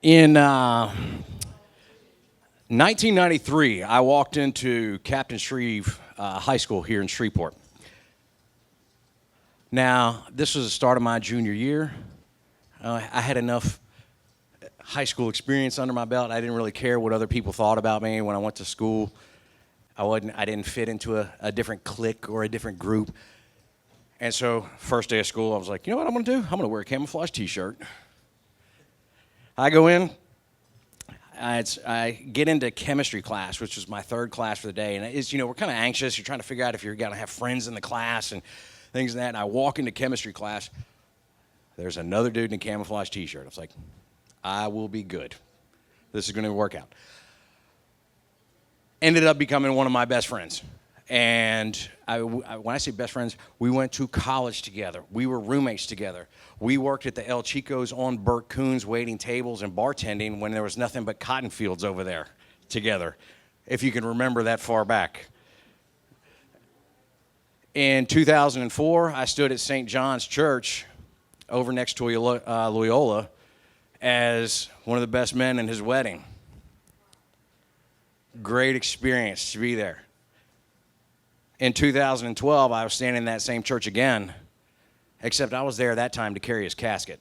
In 1993, I walked into Captain Shreve High School here in Shreveport. Now, this was the start of my junior year. I had enough high school experience under my belt. I didn't really care what other people thought about me when I went to school. I didn't fit into a different clique or a different group. And so, first day of school, I was like, you know what I'm going to do? I'm going to wear a camouflage T-shirt. I go in. I get into chemistry class, which was my third class for the day. And it's, we're kind of anxious. You're trying to figure out if you're going to have friends in the class and things like that. And I walk into chemistry class. There's another dude in a camouflage T-shirt. I was like, I will be good. This is going to work out. Ended up becoming one of my best friends. And when I say best friends, we went to college together. We were roommates together. We worked at the El Chico's on Burt Coon's waiting tables and bartending when there was nothing but cotton fields over there together, if you can remember that far back. In 2004, I stood at St. John's Church over next to Loyola as one of the best men in his wedding. Great experience to be there. In 2012, I was standing in that same church again, except I was there that time to carry his casket.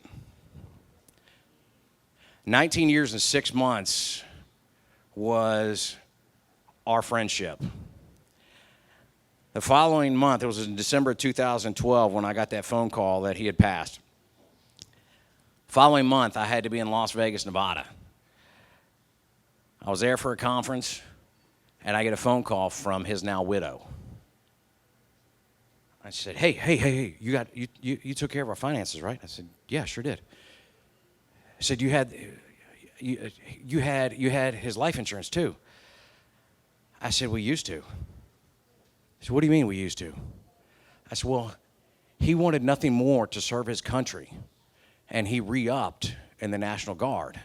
19 years and 6 months was our friendship. The following month, it was in December of 2012 when I got that phone call that he had passed. Following month, I had to be in Las Vegas, Nevada. I was there for a conference, and I get a phone call from his now widow. I said, hey, you took care of our finances, right? I said, yeah, sure did. I said, you had his life insurance too. I said, we used to. I said, what do you mean we used to? I said, well, he wanted nothing more to serve his country, and he re-upped in the National Guard.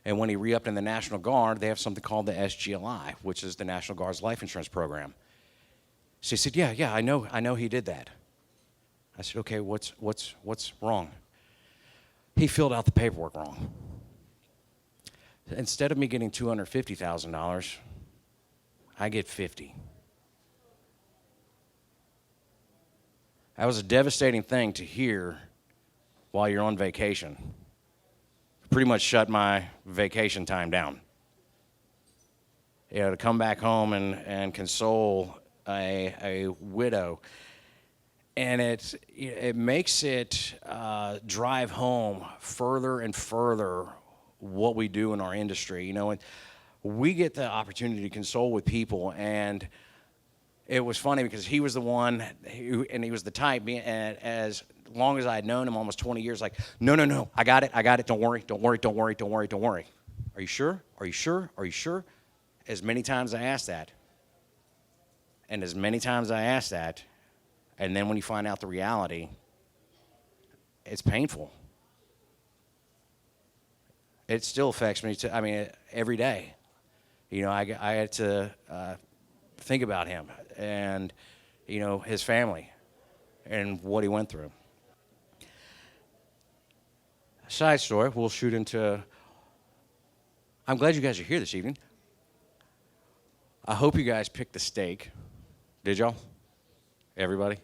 And when he re-upped in the National Guard, they have something called the SGLI, which is the National Guard's life insurance program. So he said, yeah, I know he did that. I said, okay, what's wrong? He filled out the paperwork wrong. Instead of me getting $250,000, I get $50,000. That was a devastating thing to hear while you're on vacation. Pretty much shut my vacation time down. To come back home and console a widow, and it makes it drive home further and further what we do in our industry. And we get the opportunity to console with people, and it was funny because he was the one and he was the type, and as long as I had known him, almost 20 years, like, no, I got it, don't worry. Are you sure? As many times I asked that. And as many times I asked that, and then when you find out the reality, it's painful. It still affects me, every day. I had to think about him and, his family and what he went through. Side story, we'll shoot into... I'm glad you guys are here this evening. I hope you guys picked the steak. Did y'all? Everybody?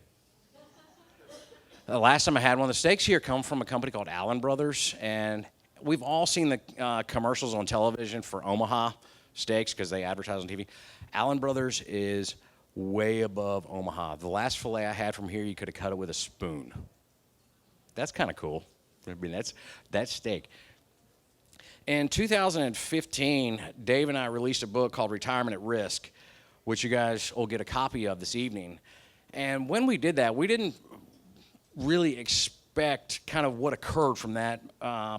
The last time I had one, the steaks here come from a company called Allen Brothers, and we've all seen the commercials on television for Omaha steaks because they advertise on TV. Allen Brothers is way above Omaha. The last filet I had from here, you could have cut it with a spoon. That's kind of cool. That's steak. In 2015, Dave and I released a book called Retirement at Risk, which you guys will get a copy of this evening. And when we did that, we didn't really expect kind of what occurred from that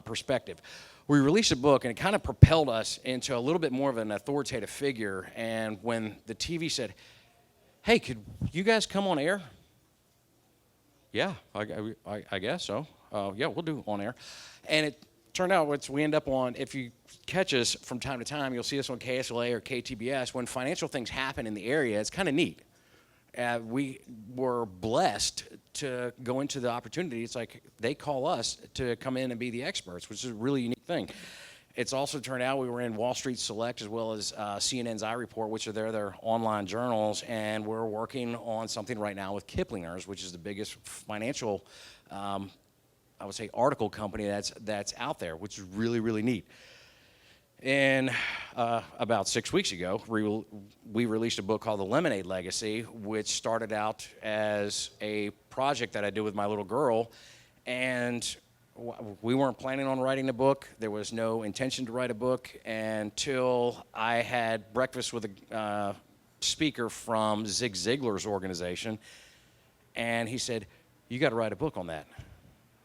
perspective. We released a book, and it kind of propelled us into a little bit more of an authoritative figure. And when the TV said, hey, could you guys come on air? Yeah, I guess so. Yeah, we'll do on air. And it turned out we end up on, if you catch us from time to time, you'll see us on KSLA or KTBS. When financial things happen in the area, it's kind of neat. We were blessed to go into the opportunity. It's like they call us to come in and be the experts, which is a really unique thing. it's also turned out we were in Wall Street Select as well as CNN's iReport, which are their online journals, and we're working on something right now with Kiplinger's, which is the biggest financial, I would say, article company that's out there, which is really, really neat. And about 6 weeks ago, we released a book called The Lemonade Legacy, which started out as a project that I did with my little girl, and we weren't planning on writing a book. There was no intention to write a book until I had breakfast with a speaker from Zig Ziglar's organization, and he said, "You got to write a book on that." I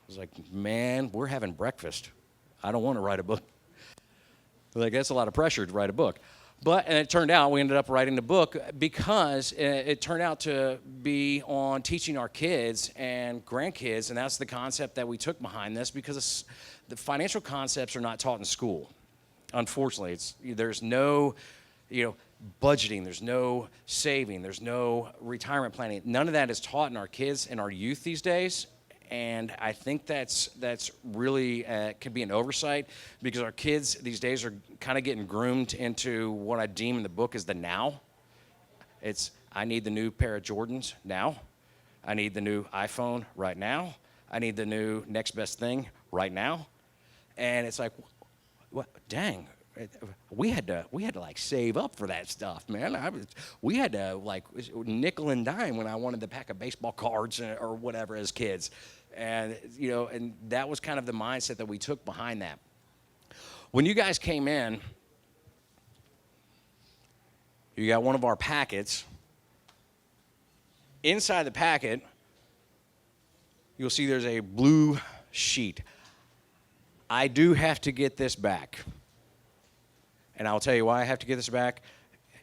was like, "Man, we're having breakfast. I don't want to write a book." Like, that's a lot of pressure to write a book. And it turned out we ended up writing the book because it turned out to be on teaching our kids and grandkids, and that's the concept that we took behind this, because the financial concepts are not taught in school. Unfortunately, there's no, budgeting, there's no saving, there's no retirement planning. None of that is taught in our kids and our youth these days. And I think that's really could be an oversight, because our kids these days are kind of getting groomed into what I deem in the book as the now. It's, I need the new pair of Jordans now. I need the new iPhone right now. I need the new next best thing right now. And it's like, what? Dang, we had to like save up for that stuff, man. We had to like nickel and dime when I wanted to pack a baseball cards or whatever as kids. And, and that was kind of the mindset that we took behind that. When you guys came in, you got one of our packets. Inside the packet, you'll see there's a blue sheet. I do have to get this back. And I'll tell you why I have to get this back.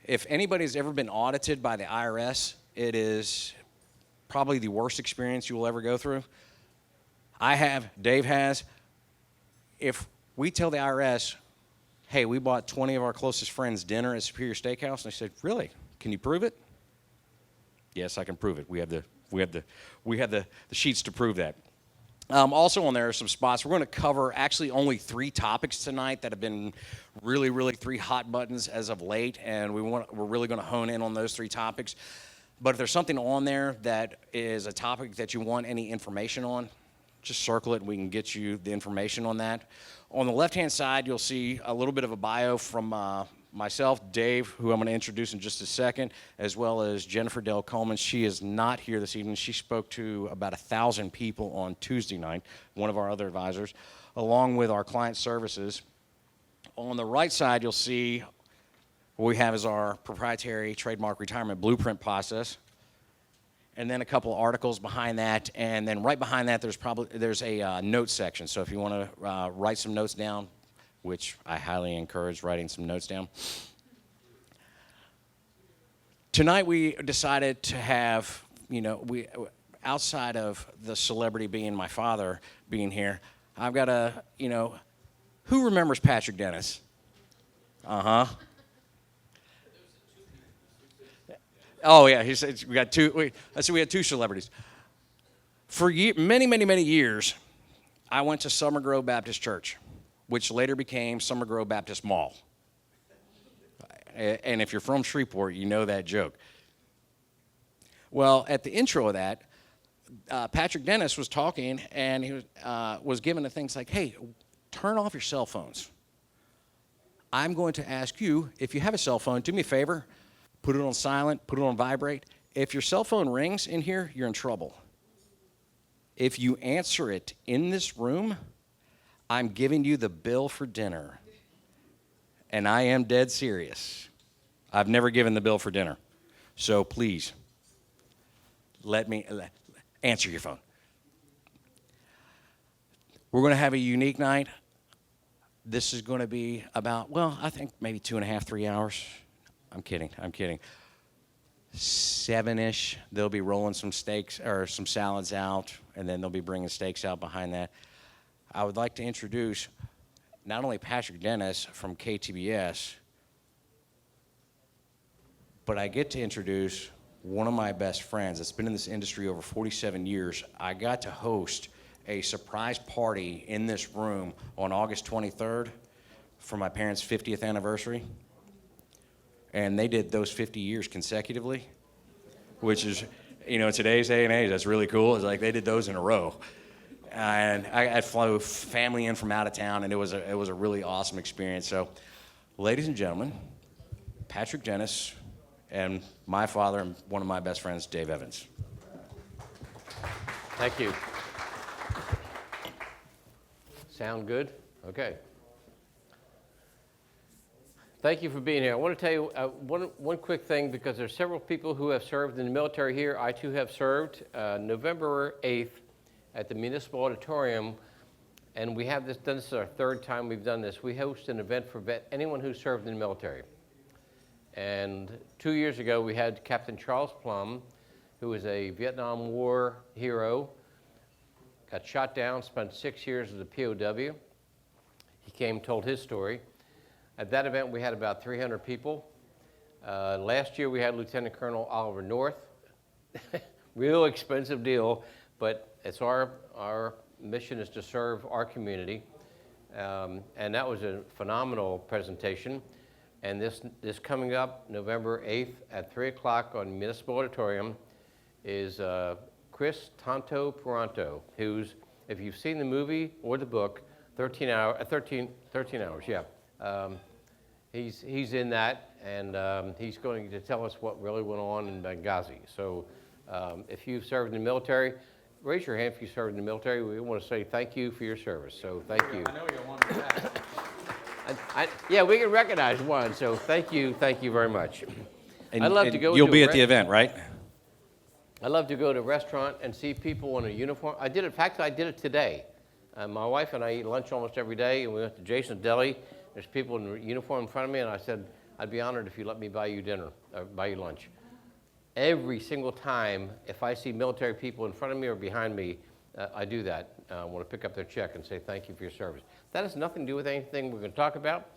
If anybody's ever been audited by the IRS, it is probably the worst experience you will ever go through. I have, Dave has. If we tell the IRS, hey, we bought 20 of our closest friends dinner at Superior Steakhouse, and they said, really? Can you prove it? Yes, I can prove it. We have the sheets to prove that. Also on there are some spots. We're going to cover actually only 3 topics tonight that have been really, really 3 hot buttons as of late, and we're really going to hone in on those 3 topics. But if there's something on there that is a topic that you want any information on, just circle it and we can get you the information on that. On the left-hand side, you'll see a little bit of a bio from myself, Dave, who I'm going to introduce in just a second, as well as Jennifer Dell Coleman. She is not here this evening. She spoke to about 1,000 people on Tuesday night, one of our other advisors, along with our client services. On the right side, you'll see what we have is our proprietary trademark retirement blueprint process, and then a couple of articles behind that, and then right behind that there's a notes section. So if you want to write some notes down, which I highly encourage writing some notes down. Tonight we decided to have, we outside of the celebrity being my father being here, I've got a, who remembers Patrick Dennis? Uh-huh. Oh, yeah, he said we got 2. We had 2 celebrities. For many, many, many years, I went to Summer Grove Baptist Church, which later became Summer Grove Baptist Mall. And if you're from Shreveport, you know that joke. Well, at the intro of that, Patrick Dennis was talking, and he was given the things like, hey, turn off your cell phones. I'm going to ask you, if you have a cell phone, do me a favor, put it on silent, put it on vibrate. If your cell phone rings in here, you're in trouble. If you answer it in this room, I'm giving you the bill for dinner. And I am dead serious. I've never given the bill for dinner. So please, let me answer your phone. We're going to have a unique night. This is going to be about, I think maybe 2.5, 3 hours. I'm kidding. 7-ish, they'll be rolling some steaks or some salads out, and then they'll be bringing steaks out behind that. I would like to introduce not only Patrick Dennis from KTBS, but I get to introduce one of my best friends that's been in this industry over 47 years. I got to host a surprise party in this room on August 23rd for my parents' 50th anniversary. And they did those 50 years consecutively, which is, in today's day and age, that's really cool. It's like they did those in a row. And I flew family in from out of town, and it was a really awesome experience. So, ladies and gentlemen, Patrick Dennis and my father and one of my best friends, Dave Evans. Thank you. Sound good? Okay. Thank you for being here. I want to tell you one quick thing, because there's several people who have served in the military here. I too have served. November 8th at the Municipal Auditorium, and we have this done. This is our third time we've done this. We host an event for anyone who served in the military. And 2 years ago, we had Captain Charles Plum, who was a Vietnam War hero, got shot down, spent 6 years as a POW. He came, told his story. At that event, we had about 300 people. Last year, we had Lieutenant Colonel Oliver North. Real expensive deal, but it's our mission is to serve our community. And that was a phenomenal presentation. And this coming up, November 8th at 3 o'clock on Municipal Auditorium, is Chris Tonto Peranto, who's, if you've seen the movie or the book, 13 hours, yeah. He's in that, and he's going to tell us what really went on in Benghazi. So if you've served in the military, raise your hand if you served in the military. We want to say thank you for your service, so thank you. I know you're one of that. Yeah, we can recognize one, so thank you very much. And, I'd love to go. You'll be at the event, right? I love to go to a restaurant and see people in a uniform. I did it. In fact, I did it today. My wife and I eat lunch almost every day, and we went to Jason's Deli. There's people in uniform in front of me, and I said, I'd be honored if you let me buy you dinner, or buy you lunch. Every single time, if I see military people in front of me or behind me, I do that. I want to pick up their check and say thank you for your service. That has nothing to do with anything we're going to talk about,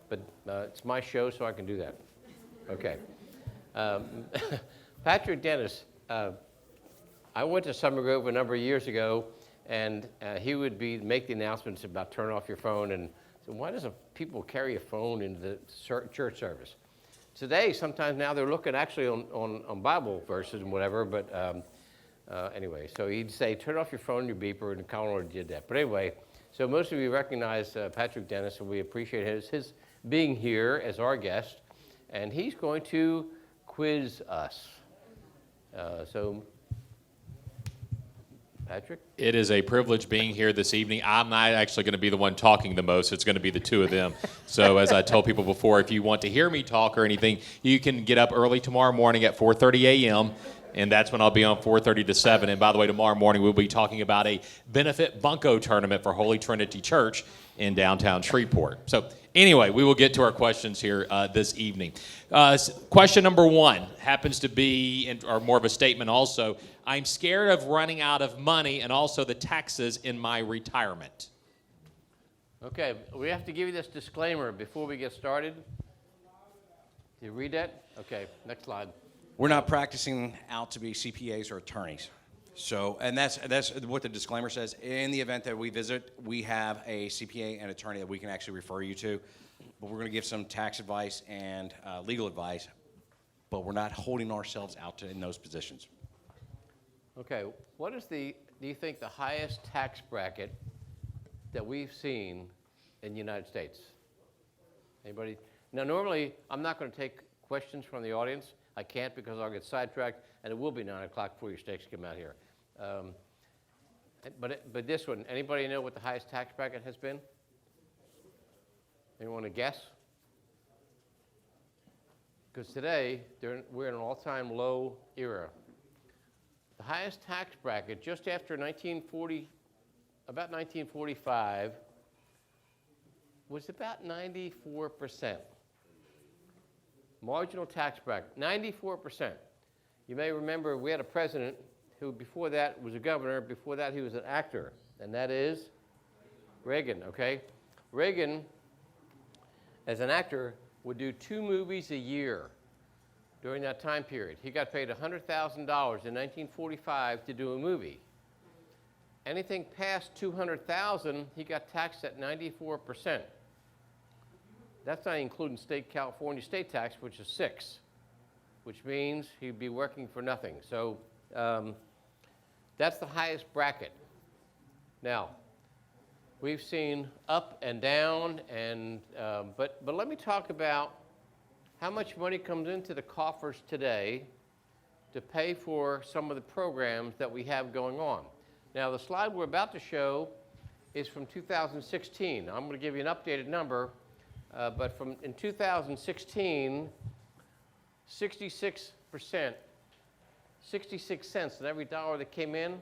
but it's my show, so I can do that. Okay. Patrick Dennis, I went to Summer Grove a number of years ago, and he would make the announcements about turn off your phone, and so why doesn't people carry a phone into the church service? Today, sometimes now they're looking actually on Bible verses and whatever, but anyway, so he'd say, turn off your phone, your beeper, and Colin already did that. But anyway, so most of you recognize Patrick Dennis, and we appreciate his being here as our guest, and he's going to quiz us. So, Patrick? It is a privilege being here this evening. I'm not actually going to be the one talking the most. It's going to be the two of them. So as I told people before, if you want to hear me talk or anything, you can get up early tomorrow morning at 4:30 a.m., and that's when I'll be on 4:30 to 7. And by the way, tomorrow morning we'll be talking about a benefit bunco tournament for Holy Trinity Church in downtown Shreveport. So anyway, we will get to our questions here this evening. Question number one happens to be, or more of a statement also, I'm scared of running out of money and also the taxes in my retirement. Okay, we have to give you this disclaimer before we get started. Do you read that? Okay, next slide. We're not practicing out to be CPAs or attorneys. So, and that's what the disclaimer says. In the event that we visit, we have a CPA and attorney that we can actually refer you to. But we're going to give some tax advice and legal advice, but we're not holding ourselves out in those positions. Okay, what is do you think the highest tax bracket that we've seen in the United States? Anybody? Now, normally, I'm not going to take questions from the audience. I can't because I'll get sidetracked, and it will be 9 o'clock before your stakes come out here. But this one, anybody know what the highest tax bracket has been? Anyone want to guess? Because today, we're in an all-time low era. The highest tax bracket just after about 1945, was about 94%. Marginal tax bracket, 94%. You may remember we had a president who before that was a governor, before that he was an actor, and that is Reagan, okay? Reagan, as an actor, would do 2 movies a year during that time period. He got paid $100,000 in 1945 to do a movie. Anything past $200,000, he got taxed at 94%. That's not including California state tax, which is 6, which means he'd be working for nothing. So that's the highest bracket. Now, we've seen up and down, and but let me talk about how much money comes into the coffers today to pay for some of the programs that we have going on. Now, the slide we're about to show is from 2016. I'm going to give you an updated number, but in 2016, 66%, 66 cents on every dollar that came in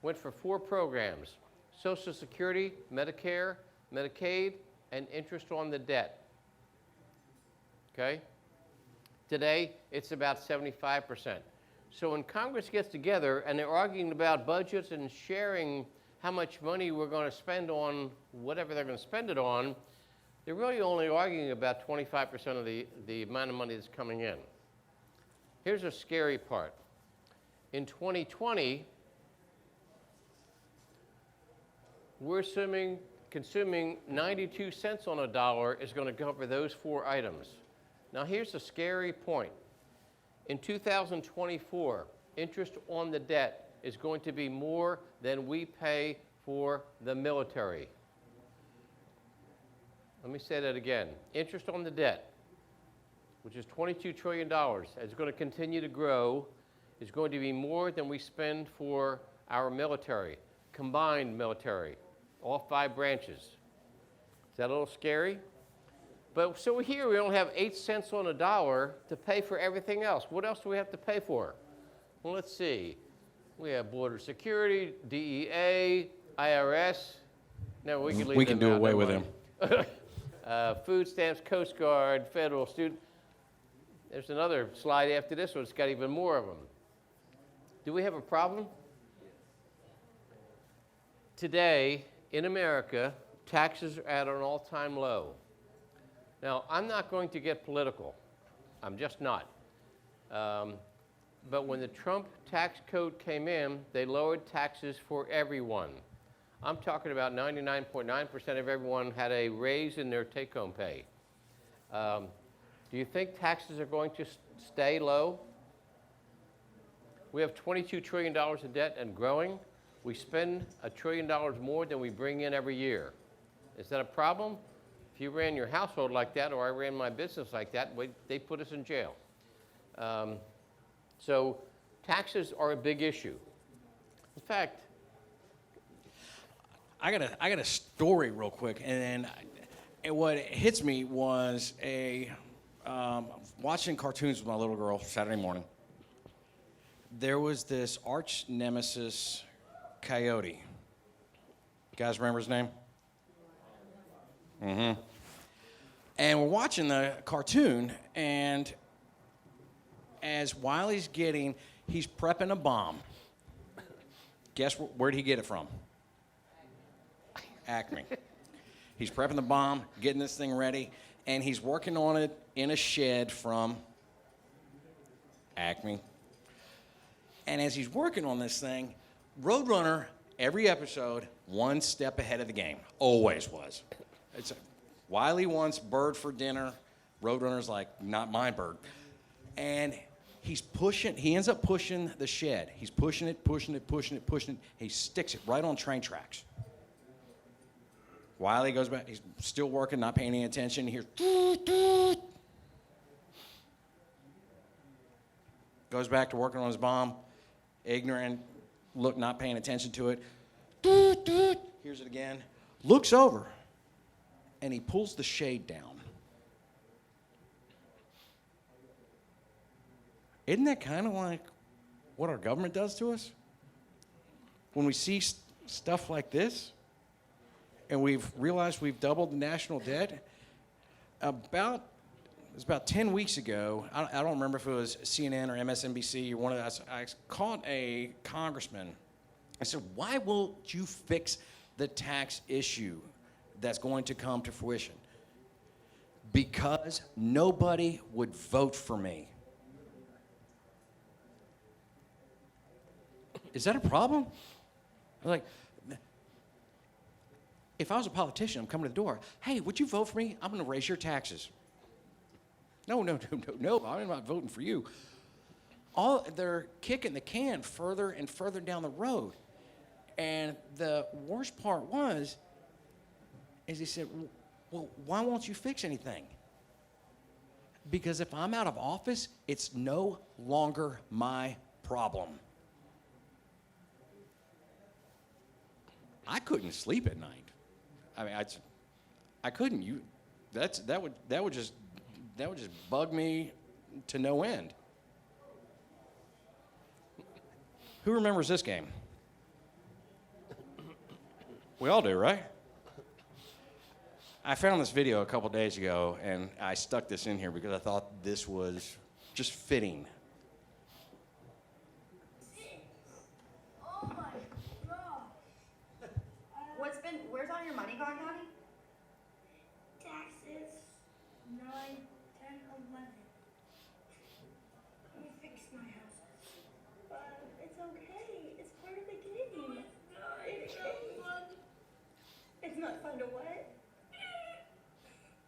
went for 4 programs: Social Security, Medicare, Medicaid, and interest on the debt. Okay? Today, it's about 75%. So when Congress gets together and they're arguing about budgets and sharing how much money we're going to spend on whatever they're going to spend it on, they're really only arguing about 25% of the amount of money that's coming in. Here's the scary part. In 2020, we're consuming 92 cents on a dollar is going to cover those 4 items. Now here's the scary point. In 2024, interest on the debt is going to be more than we pay for the military. Let me say that again. Interest on the debt, which is $22 trillion, is going to continue to grow, is going to be more than we spend for our military, combined military, all 5 branches. Is that a little scary? But so here we only have 8 cents on a dollar to pay for everything else. What else do we have to pay for? Well, let's see. We have border security, DEA, IRS. No, we can leave We them can do out, away never with mind. them. Food stamps, Coast Guard, federal student. There's another slide after this one. It's got even more of them. Do we have a problem? Today, in America, taxes are at an all-time low. Now, I'm not going to get political. I'm just not. But when the Trump tax code came in, they lowered taxes for everyone. I'm talking about 99.9% of everyone had a raise in their take-home pay. Do you think taxes are going to stay low? We have $22 trillion in debt and growing. We spend $1 trillion more than we bring in every year. Is that a problem? If you ran your household like that, or I ran my business like that, they put us in jail. So taxes are a big issue. In fact, I got a story real quick, and what hits me was watching cartoons with my little girl Saturday morning. There was this arch nemesis coyote. You guys remember his name? Mm-hmm. And we're watching the cartoon, and as Wiley's he's prepping a bomb. Guess where did he get it from? Acme. He's prepping the bomb, getting this thing ready, and he's working on it in a shed from Acme. And as he's working on this thing, Roadrunner, every episode, one step ahead of the game. Always was. Wiley wants bird for dinner. Roadrunner's like, not my bird. And he ends up pushing the shed. He's pushing it. He sticks it right on train tracks. Wiley goes back. He's still working, not paying any attention. He hears, doot, doot. Goes back to working on his bomb. Ignorant, not paying attention to it. Doot, doot. Hears it again. Looks over, and he pulls the shade down. Isn't that kind of like what our government does to us? When we see stuff like this, and we've realized we've doubled the national debt, it was about 10 weeks ago, I don't remember if it was CNN or MSNBC or one of those, I caught a congressman. I said, why won't you fix the tax issue that's going to come to fruition? Because nobody would vote for me. Is that a problem? I'm like, if I was a politician, I'm coming to the door, hey, would you vote for me? I'm going to raise your taxes. No, I'm not voting for you. They're kicking the can further and further down the road. And the worst part is he said, well, why won't you fix anything? Because if I'm out of office, it's no longer my problem. I couldn't sleep at night. I mean, I couldn't. That would just bug me to no end. Who remembers this game? We all do, right? I found this video a couple days ago, and I stuck this in here because I thought this was just fitting. Oh my gosh. Where's all your money gone, Donnie? Taxes 9, 10, 11. Let me fix my house. It's okay. It's part of the game. It's fun. It's not fun to what?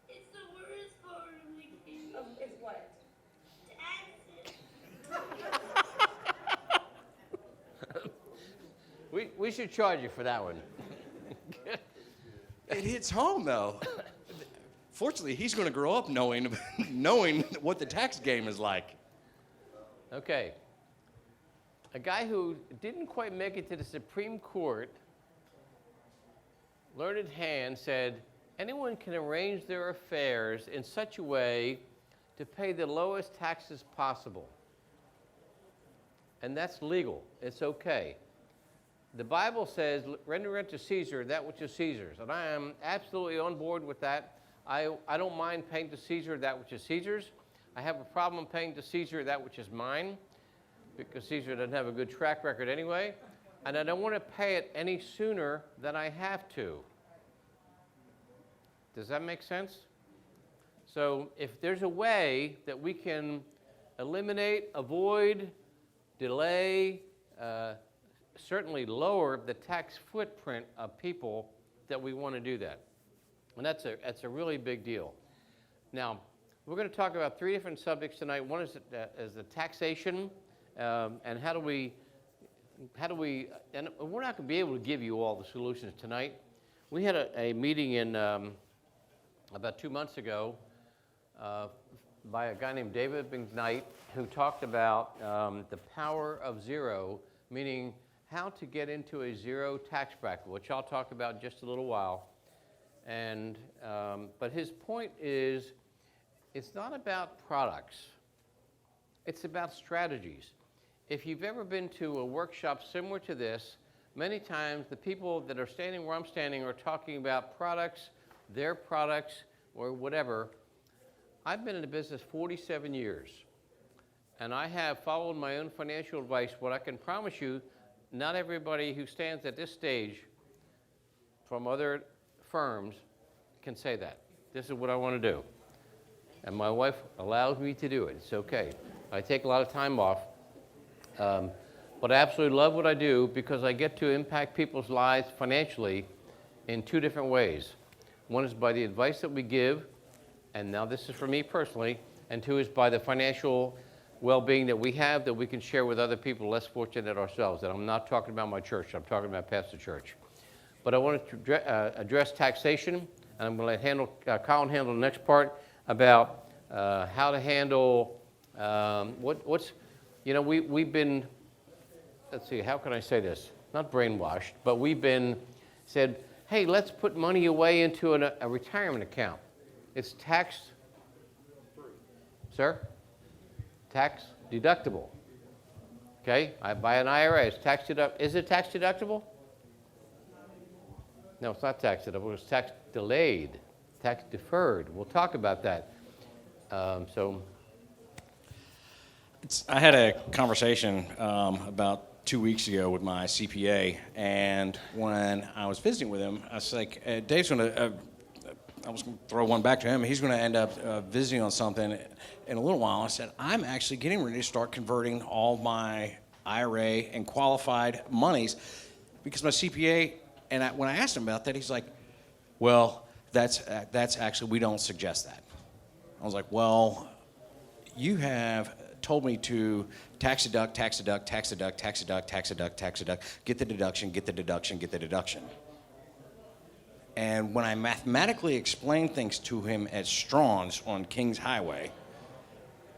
It's the worst part of the game. It's what? Taxes. We should charge you for that one. It hits home, though. Fortunately, he's going to grow up knowing what the tax game is like. Okay. A guy who didn't quite make it to the Supreme Court, learned hand, said, anyone can arrange their affairs in such a way to pay the lowest taxes possible. And that's legal. It's okay. The Bible says, render unto Caesar that which is Caesar's. And I am absolutely on board with that. I don't mind paying to Caesar that which is Caesar's. I have a problem paying to Caesar that which is mine, because Caesar doesn't have a good track record anyway. And I don't want to pay it any sooner than I have to. Does that make sense? So if there's a way that we can eliminate, avoid, delay, certainly lower the tax footprint of people, that we want to do that. And that's a really big deal. Now, we're going to talk about 3 different subjects tonight. One is the taxation, and how do we, and we're not going to be able to give you all the solutions tonight. We had a meeting in about 2 months ago by a guy named David McKnight, who talked about the power of zero, meaning how to get into a zero tax bracket, which I'll talk about in just a little while. And but his point is, it's not about products. It's about strategies. If you've ever been to a workshop similar to this, many times the people that are standing where I'm standing are talking about products, their products, or whatever. I've been in the business 47 years, and I have followed my own financial advice. What I can promise you, not everybody who stands at this stage from other firms can say that. This is what I want to do. And my wife allows me to do it. It's okay. I take a lot of time off. But I absolutely love what I do because I get to impact people's lives financially in 2 different ways. One is by the advice that we give, and now this is for me personally, and 2 is by the financial well-being that we have that we can share with other people less fortunate ourselves. And I'm not talking about my church. I'm talking about Pastor Church. But I wanted to address taxation, and I'm going to let Colin handle the next part about how to handle we've been, let's see, how can I say this? Not brainwashed, but we've been said, hey, let's put money away into a retirement account. It's tax, sir? Tax deductible. Okay, I buy an IRA, it's tax deductible. Is it tax deductible? No, it's not tax deductible, it's tax delayed, tax deferred. We'll talk about that. I had a conversation about 2 weeks ago with my CPA, and when I was visiting with him, I was like, Dave's going to, I was going to throw one back to him. He's going to end up visiting on something in a little while. I said, I'm actually getting ready to start converting all my IRA and qualified monies, because my CPA, and when I asked him about that, he's like, Well, that's actually, we don't suggest that. I was like, well, you have told me to tax deduct, tax deduct, tax deduct, tax deduct, tax deduct, tax deduct, get the deduction, get the deduction, get the deduction. And when I mathematically explained things to him at Strong's on Kings Highway,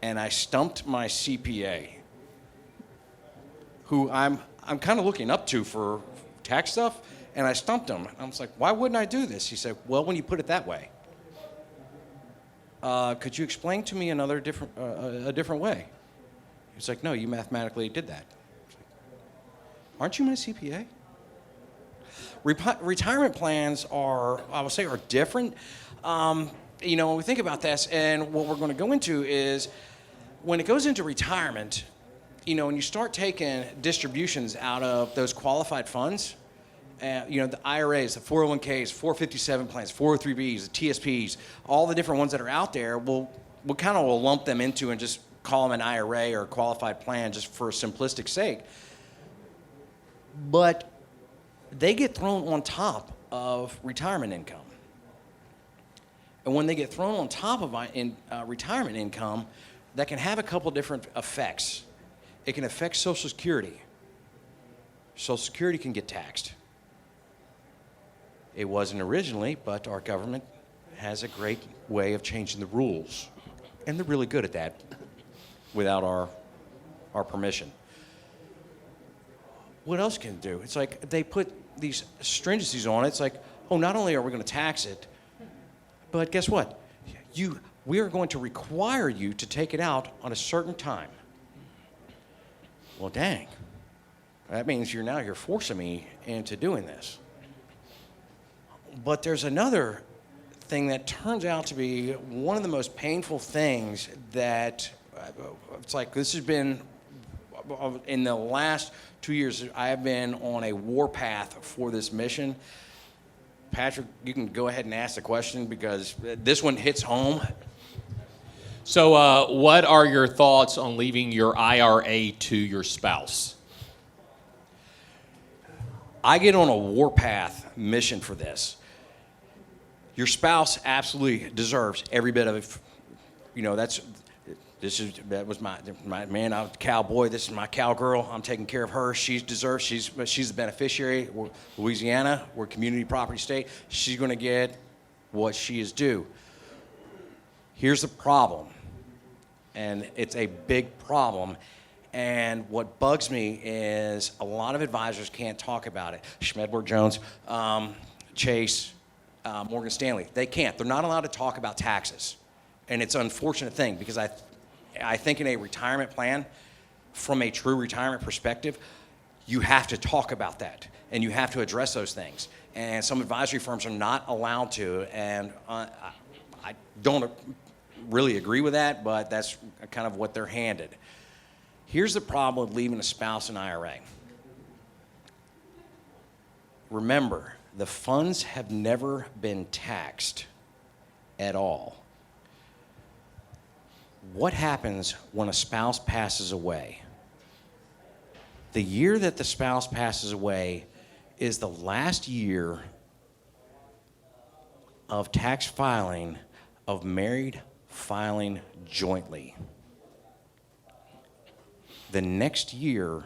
and I stumped my CPA, who I'm kind of looking up to for tax stuff, and I stumped him. I was like, why wouldn't I do this? He said, well, when you put it that way. Could you explain to me a different way? He was like, no, you mathematically did that. Like, aren't you my CPA? Retirement plans are, I would say, are different. When we think about this, and what we're going to go into is, when it goes into retirement, when you start taking distributions out of those qualified funds, the IRAs, the 401ks, 457 plans, 403bs, the TSPs, all the different ones that are out there, we'll kind of lump them into and just call them an IRA or a qualified plan just for simplistic sake. But they get thrown on top of retirement income. And when they get thrown on top of retirement income, that can have a couple different effects. It can affect Social Security. Social Security can get taxed. It wasn't originally, but our government has a great way of changing the rules. And they're really good at that without our permission. What else can it do? It's like they put these stringencies on it. It's like, oh, not only are we going to tax it, but guess what? We are going to require you to take it out on a certain time. Well, dang. That means you're forcing me into doing this. But there's another thing that turns out to be one of the most painful things that, it's like this has been, in the last 2 years, I have been on a warpath for this mission. Patrick, you can go ahead and ask the question because this one hits home. So what are your thoughts on leaving your IRA to your spouse? I get on a warpath mission for this. Your spouse absolutely deserves every bit of it. That was my man. I was a cowboy. This is my cowgirl. I'm taking care of her. She's the beneficiary. We're Louisiana. We're a community property state. She's going to get what she is due. Here's the problem, and it's a big problem. And what bugs me is a lot of advisors can't talk about it. Schmedberg Jones, Chase, Morgan Stanley, they can't. They're not allowed to talk about taxes. And it's an unfortunate thing because I think in a retirement plan, from a true retirement perspective, you have to talk about that and you have to address those things. And some advisory firms are not allowed to, and I don't really agree with that, but that's kind of what they're handed. Here's the problem with leaving a spouse in IRA. Remember, the funds have never been taxed at all. What happens when a spouse passes away? The year that the spouse passes away is the last year of tax filing of married filing jointly. The next year,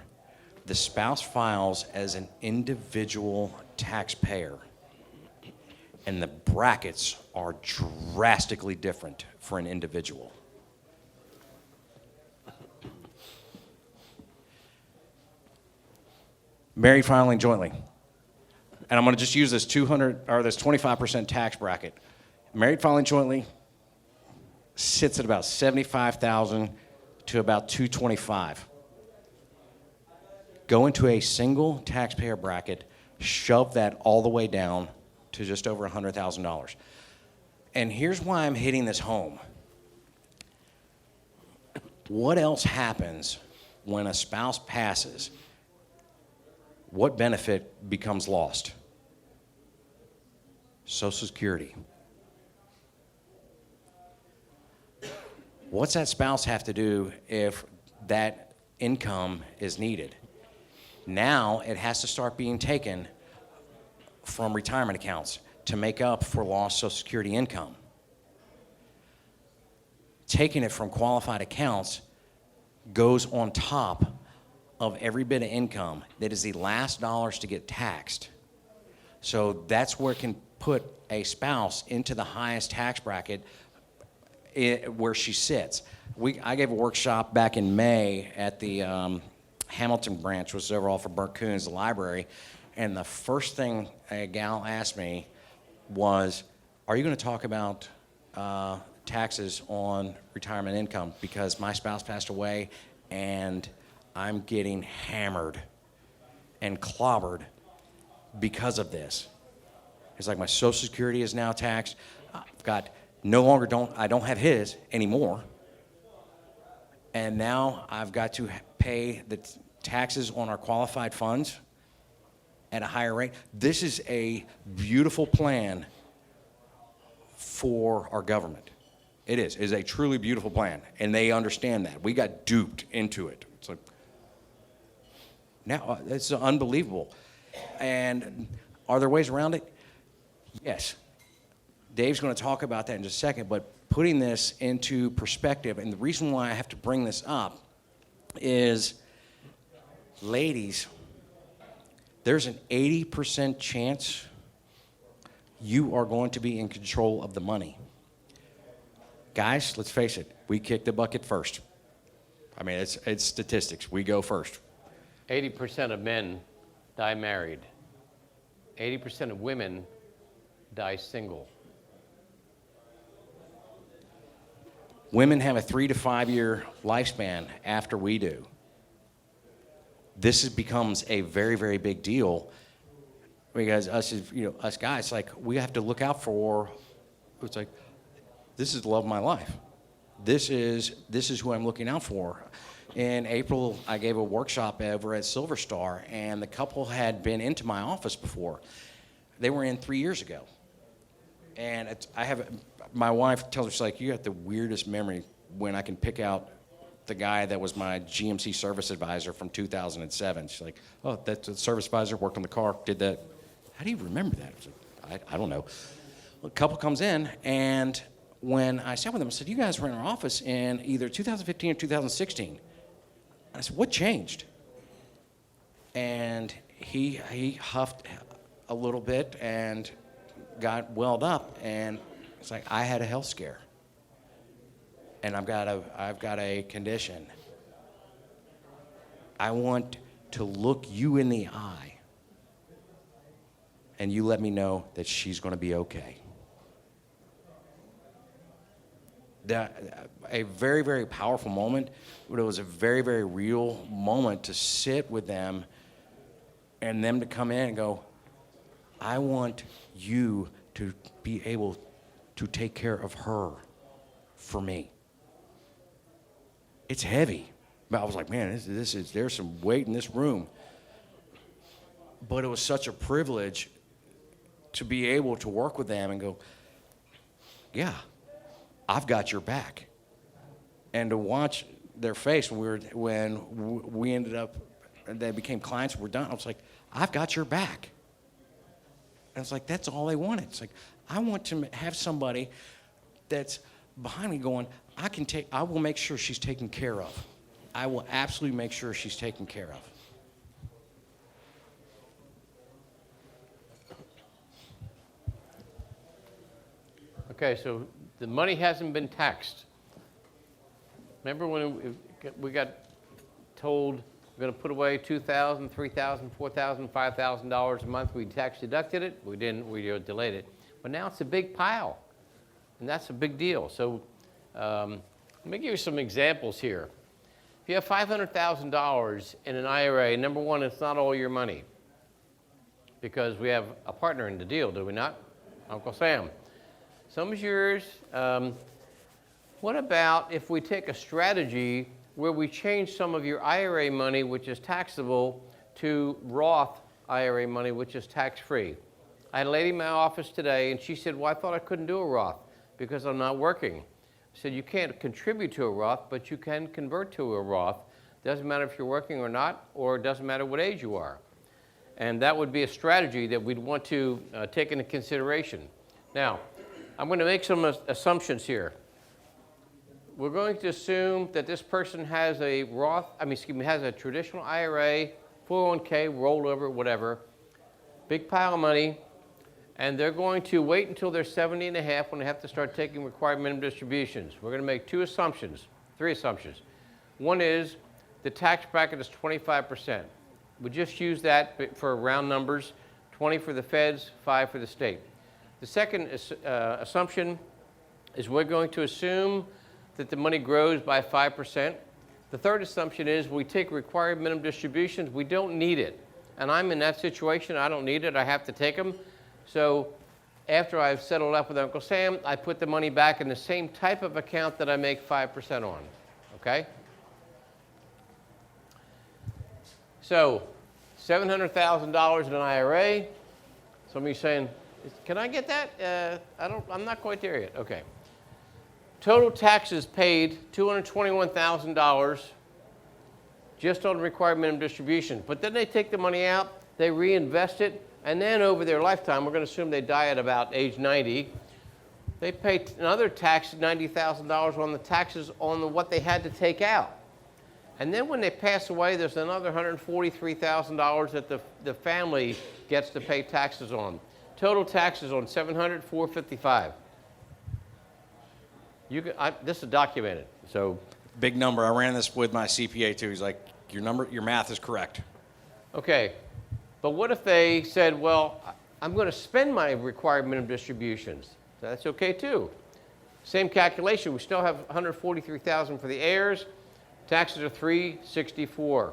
the spouse files as an individual taxpayer, and the brackets are drastically different for an individual. Married filing jointly. And I'm going to just use this 25% tax bracket. Married filing jointly sits at about $75,000 to about $225,000. Go into a single taxpayer bracket, shove that all the way down to just over $100,000. And here's why I'm hitting this home. What else happens when a spouse passes? What benefit becomes lost? Social Security. What's that spouse have to do if that income is needed? Now it has to start being taken from retirement accounts. to make up for lost Social Security income. Taking it from qualified accounts goes on top of every bit of income that is the last dollars to get taxed. So that's where it can put a spouse into the highest tax bracket where she sits. I gave a workshop back in May at the Hamilton branch, which is over off of Burnt Coons, the library, and the first thing a gal asked me was, are you going to talk about taxes on retirement income? Because my spouse passed away and I'm getting hammered and clobbered because of this. It's like my Social Security is now taxed. I don't have his anymore. And now I've got to pay the taxes on our qualified funds at a higher rate. This is a beautiful plan for our government. It is. It is a truly beautiful plan, and they understand that. We got duped into it. It's like, now it's unbelievable. And are there ways around it? Yes. Dave's going to talk about that in just a second, but putting this into perspective, and the reason why I have to bring this up is, ladies, there's an 80% chance you are going to be in control of the money. Guys, let's face it, we kick the bucket first. I mean, it's statistics. We go first. 80% of men die married. 80% of women die single. Women have a 3 to 5 year lifespan after we do. This becomes a very, very big deal because us guys, like, we have to look out for. It's like, this is the love of my life. This is who I'm looking out for. In April, I gave a workshop over at Silver Star, and the couple had been into my office before. They were in 3 years ago, and my wife tells me, she's like, you got the weirdest memory when I can pick out the guy that was my GMC service advisor from 2007. She's like, oh, that's a service advisor, worked on the car, did that. How do you remember that? I was like, I don't know. Well, a couple comes in, and when I sat with them, I said, you guys were in our office in either 2015 or 2016. I said, what changed? And he huffed a little bit and got welled up, and it's like, I had a health scare, and I've got a condition. I want to look you in the eye, and you let me know that she's going to be okay. A very, very powerful moment, but it was a very, very real moment to sit with them and them to come in and go, I want you to be able to take care of her for me. It's heavy. But I was like, man, there's some weight in this room. But it was such a privilege to be able to work with them and go, yeah, I've got your back. And to watch their face when we ended up, they became clients, we're done, I was like, I've got your back. And it's like, that's all they wanted. It's like, I want to have somebody that's behind me going, I will make sure she's taken care of. I will absolutely make sure she's taken care of. Okay, so the money hasn't been taxed. Remember when we got told we're going to put away $2,000, $3,000, $4,000, $5,000 a month? We tax deducted it. We didn't. We delayed it. But now it's a big pile, and that's a big deal. So let me give you some examples here. If you have $500,000 in an IRA, number one, it's not all your money, because we have a partner in the deal, do we not? Uncle Sam. Some is yours. What about if we take a strategy where we change some of your IRA money, which is taxable, to Roth IRA money, which is tax-free? I had a lady in my office today, and she said, well, I thought I couldn't do a Roth because I'm not working. I said, you can't contribute to a Roth, but you can convert to a Roth. Doesn't matter if you're working or not, or it doesn't matter what age you are. And that would be a strategy that we'd want to take into consideration. Now, I'm going to make some assumptions here. We're going to assume that this person has a has a traditional IRA, 401k, rollover, whatever, big pile of money, and they're going to wait until they're 70 and a half when they have to start taking required minimum distributions. We're going to make three assumptions. One is the tax bracket is 25%. We just use that for round numbers, 20 for the feds, 5 for the state. The second assumption is we're going to assume that the money grows by 5%. The third assumption is we take required minimum distributions. We don't need it. And I'm in that situation. I don't need it. I have to take them. So after I've settled up with Uncle Sam, I put the money back in the same type of account that I make 5% on. Okay? So $700,000 in an IRA. Some of you saying, can I get that? I'm not quite there yet. Okay. Total taxes paid, $221,000 just on required minimum distribution. But then they take the money out, they reinvest it, and then over their lifetime, we're going to assume they die at about age 90, they pay another tax, $90,000 on the taxes on what they had to take out. And then when they pass away, there's another $143,000 that the family gets to pay taxes on. Total taxes on $700,000, $455,000. This is documented. So Big number. I ran this with my CPA too. He's like, your math is correct. okay, but what if they said, well, I'm going to spend my required minimum distributions? That's okay too. Same calculation. We still have $143,000 for the heirs. Taxes are $364,000.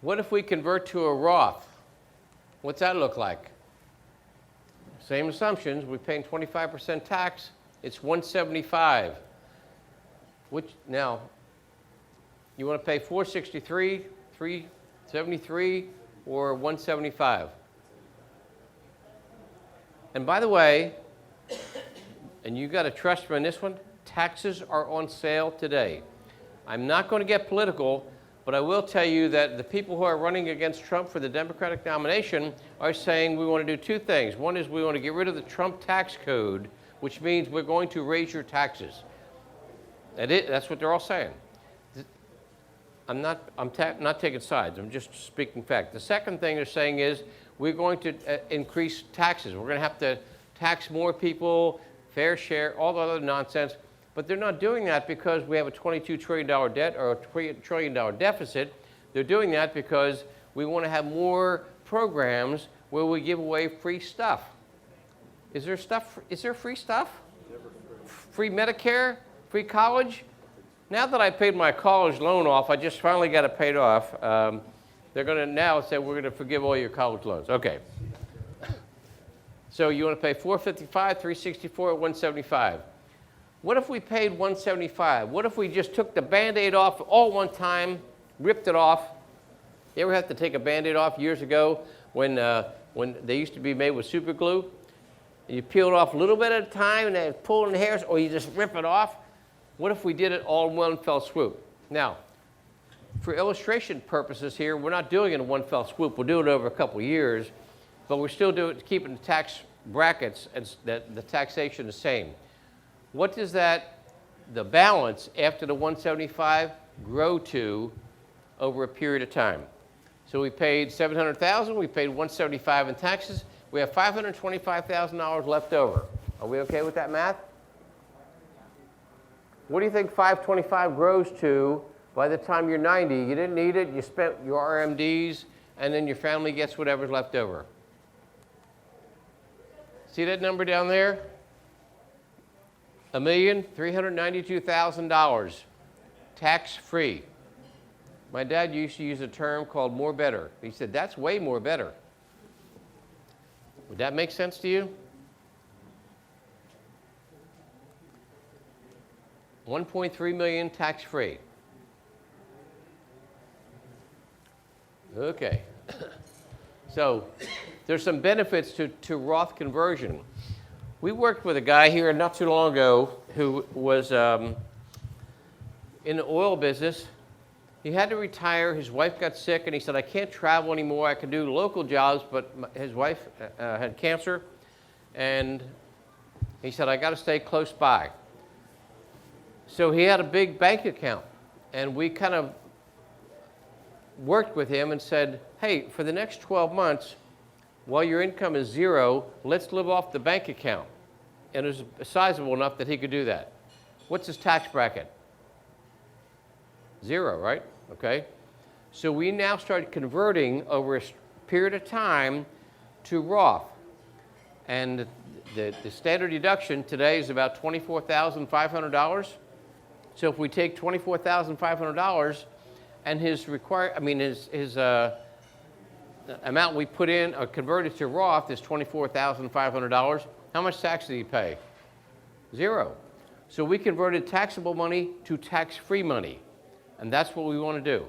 What if we convert to a Roth? What's that look like? Same assumptions. We're paying 25% tax. It's $175,000. Which now, you want to pay $463,000, $373,000, or $175,000? And by the way, and you got to trust me on this one, taxes are on sale today. I'm not going to get political, but I will tell you that the people who are running against Trump for the Democratic nomination are saying we want to do two things. One is we want to get rid of the Trump tax code, which means we're going to raise your taxes. That's what they're all saying. I'm not taking sides. I'm just speaking fact. The second thing they're saying is we're going to increase taxes. We're going to have to tax more people, fair share, all the other nonsense. But they're not doing that because we have a $22 trillion debt or a $3 trillion deficit. They're doing that because we want to have more programs where we give away free stuff. Is there free stuff? Free Medicare? Free college? Now that I paid my college loan off, I just finally got it paid off. They're going to now say we're going to forgive all your college loans. Okay. So you want to pay $455, $364, or $175? What if we paid $175? What if we just took the Band-Aid off all one time, ripped it off? You ever have to take a Band-Aid off years ago when they used to be made with super glue? You peel it off a little bit at a time and then pull in the hairs, or you just rip it off? What if we did it all in one fell swoop? Now, for illustration purposes here, we're not doing it in one fell swoop. We'll do it over a couple of years, but we're still keeping the tax brackets and the taxation the same. What does the balance after the 175 grow to over a period of time? So we paid $700,000, we paid $175 in taxes, we have $525,000 left over. Are we okay with that math? What do you think 525 grows to by the time you're 90? You didn't need it, you spent your RMDs, and then your family gets whatever's left over. See that number down there? $1,392,000, tax-free. My dad used to use a term called more better. He said, that's way more better. Would that make sense to you? 1.3 million tax-free. Okay. So there's some benefits to Roth conversion. We worked with a guy here not too long ago who was in the oil business, He had to retire. His wife got sick, and he said, I can't travel anymore. I can do local jobs, but his wife had cancer, and he said, I got to stay close by. So he had a big bank account, and we kind of worked with him and said, hey, for the next 12 months, while your income is zero, let's live off the bank account. And it was sizable enough that he could do that. What's his tax bracket? 0, right? Okay. So we now started converting over a period of time to Roth. And the standard deduction today is about $24,500. So if we take $24,500 and his amount we put in or converted to Roth is $24,500, how much tax did he pay? 0. So we converted taxable money to tax-free money. And that's what we want to do,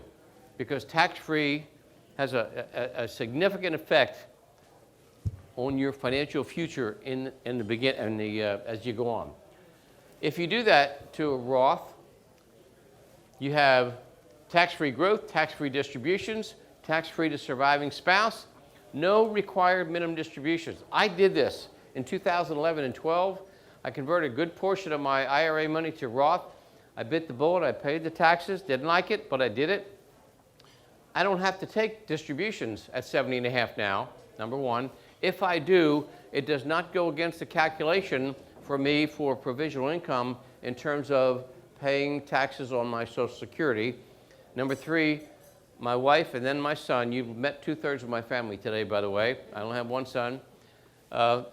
because tax-free has a significant effect on your financial future as you go on. If you do that to a Roth, you have tax-free growth, tax-free distributions, tax-free to surviving spouse, no required minimum distributions. I did this in 2011 and 12. I converted a good portion of my IRA money to Roth. I bit the bullet, I paid the taxes, didn't like it, but I did it. I don't have to take distributions at 70.5 now, number one. If I do, it does not go against the calculation for me for provisional income in terms of paying taxes on my Social Security. Number 3, my wife and then my son, you've met 2/3 of my family today, by the way. I only have one son.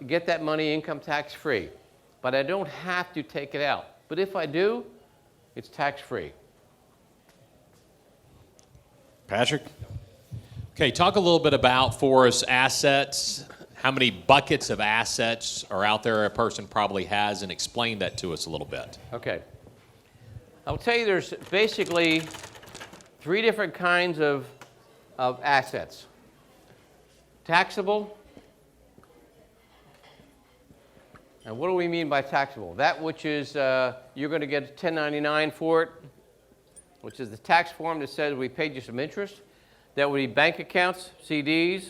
Get that money income tax free. But I don't have to take it out. But if I do, it's tax-free. Patrick? Okay, talk a little bit about for us assets. How many buckets of assets are out there a person probably has, and explain that to us a little bit. Okay. I'll tell you there's basically 3 different kinds of assets. Taxable. And what do we mean by taxable? That which is, you're going to get a 1099 for it, which is the tax form that says we paid you some interest. That would be bank accounts, CDs.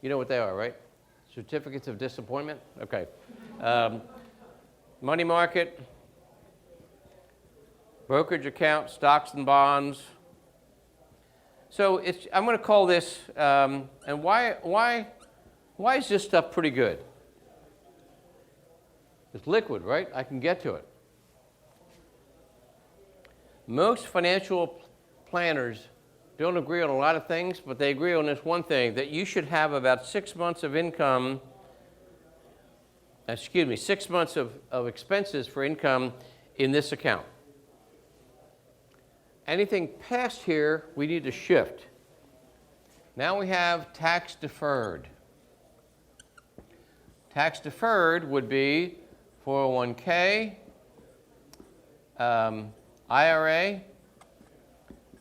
You know what they are, right? Certificates of disappointment? Okay. Money market, brokerage account, stocks and bonds. So I'm going to call this, and why is this stuff pretty good? It's liquid, right? I can get to it. Most financial planners don't agree on a lot of things, but they agree on this one thing, that you should have about 6 months of income, 6 months of expenses for income in this account. Anything past here, we need to shift. Now we have tax deferred. Tax deferred would be 401k, IRA,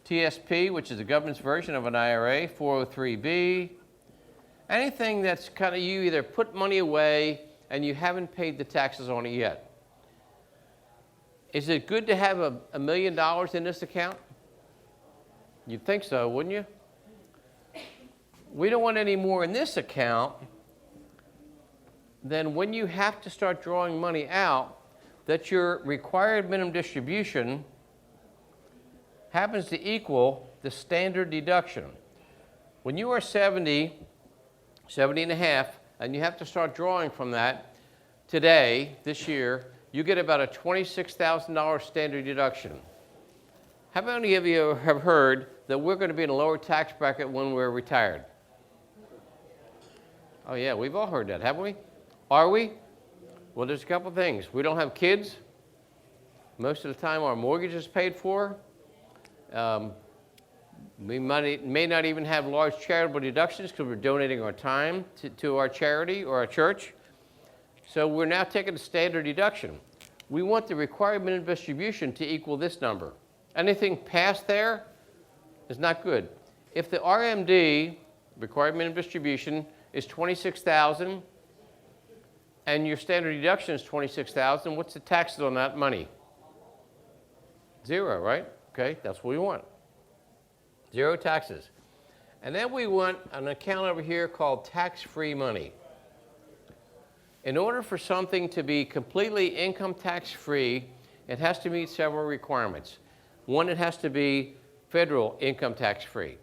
TSP, which is the government's version of an IRA, 403b, anything that's kind of you either put money away and you haven't paid the taxes on it yet. Is it good to have $1 million in this account? You'd think so, wouldn't you? We don't want any more in this account than when you have to start drawing money out, that your required minimum distribution happens to equal the standard deduction. When you are 70 and a half, and you have to start drawing from that today, this year, you get about a $26,000 standard deduction. How many of you have heard that we're going to be in a lower tax bracket when we're retired? Oh yeah, we've all heard that, haven't we? Are we? Well, there's a couple things. We don't have kids. Most of the time our mortgage is paid for. We may not even have large charitable deductions because we're donating our time to our charity or our church. So we're now taking a standard deduction. We want the required minimum distribution to equal this number. Anything past there is not good. If the RMD, required minimum distribution, is $26,000 and your standard deduction is $26,000, what's the taxes on that money? 0, right? Okay, that's what we want. Zero taxes. And then we want an account over here called tax-free money. In order for something to be completely income tax-free, it has to meet several requirements. One, it has to be federal income tax-free.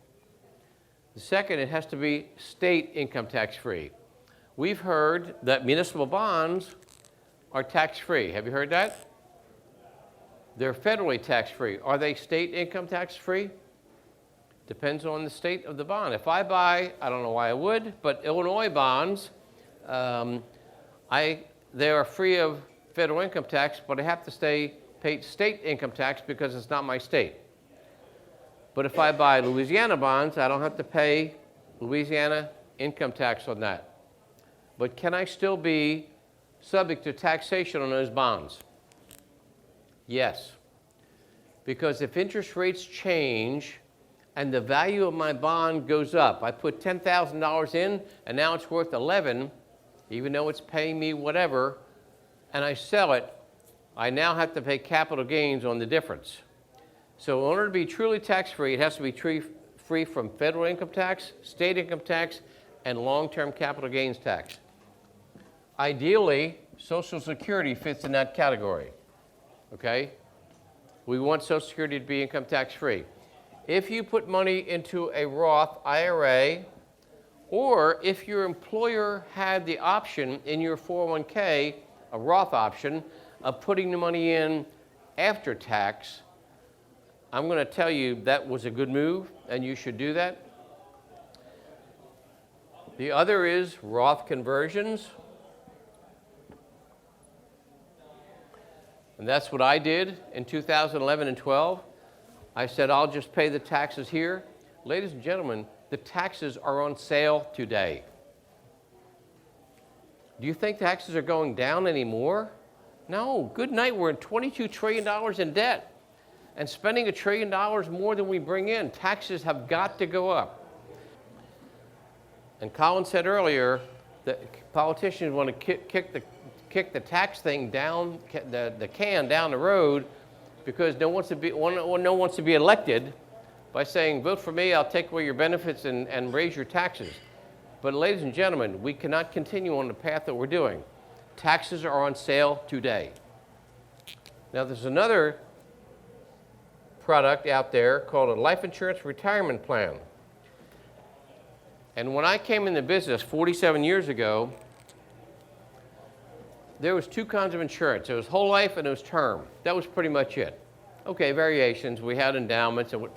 The second, it has to be state income tax-free. We've heard that municipal bonds are tax-free. Have you heard that? They're federally tax-free. Are they state income tax-free? Depends on the state of the bond. If I buy, I don't know why I would, but Illinois bonds, they are free of federal income tax, but I have to pay state income tax because it's not my state. But if I buy Louisiana bonds, I don't have to pay Louisiana income tax on that. But can I still be subject to taxation on those bonds? Yes. Because if interest rates change and the value of my bond goes up, I put $10,000 in and now it's worth 11, even though it's paying me whatever, and I sell it, I now have to pay capital gains on the difference. So in order to be truly tax-free, it has to be free from federal income tax, state income tax, and long-term capital gains tax. Ideally, Social Security fits in that category, okay? We want Social Security to be income tax-free. If you put money into a Roth IRA, or if your employer had the option in your 401k, a Roth option, of putting the money in after tax, I'm going to tell you that was a good move, and you should do that. The other is Roth conversions. And that's what I did in 2011 and 12. I said, I'll just pay the taxes here. Ladies and gentlemen, the taxes are on sale today. Do you think taxes are going down anymore? No. Good night. We're in $22 trillion in debt and spending $1 trillion more than we bring in. Taxes have got to go up. And Colin said earlier that politicians want to kick the tax thing down, the can down the road, because no one wants to be elected by saying, vote for me, I'll take away your benefits and raise your taxes. But ladies and gentlemen, we cannot continue on the path that we're doing. Taxes are on sale today. Now there's another product out there called a life insurance retirement plan. And when I came into business 47 years ago, there was two kinds of insurance. There was whole life and there was term. That was pretty much it. Okay, variations. We had endowments, but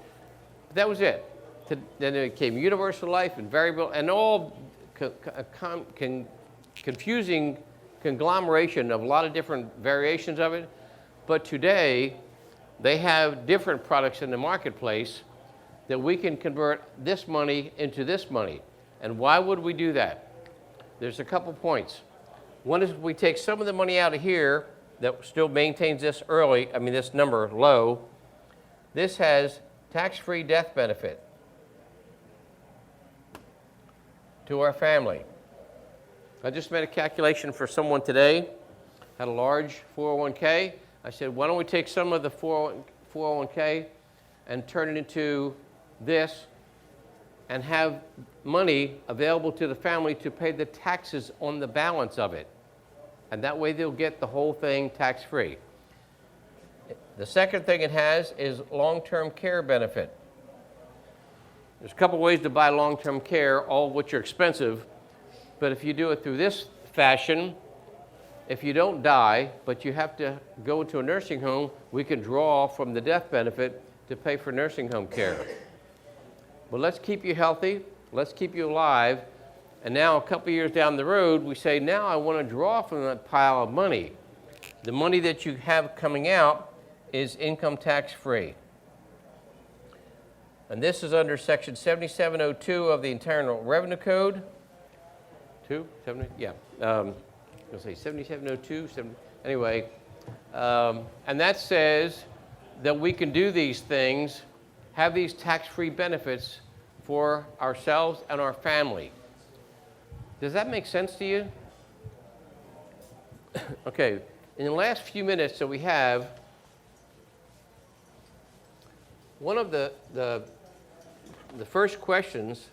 that was it. Then it became universal life and variable, and all confusing conglomeration of a lot of different variations of it. But today, they have different products in the marketplace that we can convert this money into this money. And why would we do that? There's a couple points. One is we take some of the money out of here that still maintains this number low. This has tax-free death benefit to our family. I just made a calculation for someone today, had a large 401k. I said, why don't we take some of the 401k and turn it into this and have money available to the family to pay the taxes on the balance of it. And that way they'll get the whole thing tax-free. The second thing it has is long-term care benefit. There's a couple ways to buy long-term care, all of which are expensive. But if you do it through this fashion, if you don't die, but you have to go into a nursing home, we can draw from the death benefit to pay for nursing home care. But let's keep you healthy, let's keep you alive, and now a couple years down the road, we say, now I want to draw from that pile of money. The money that you have coming out is income tax free. And this is under section 7702 of the Internal Revenue Code. I'll say 7702, anyway. And that says that we can do these things, have these tax-free benefits for ourselves and our family. Does that make sense to you? Okay, in the last few minutes that we have, one of the the first questions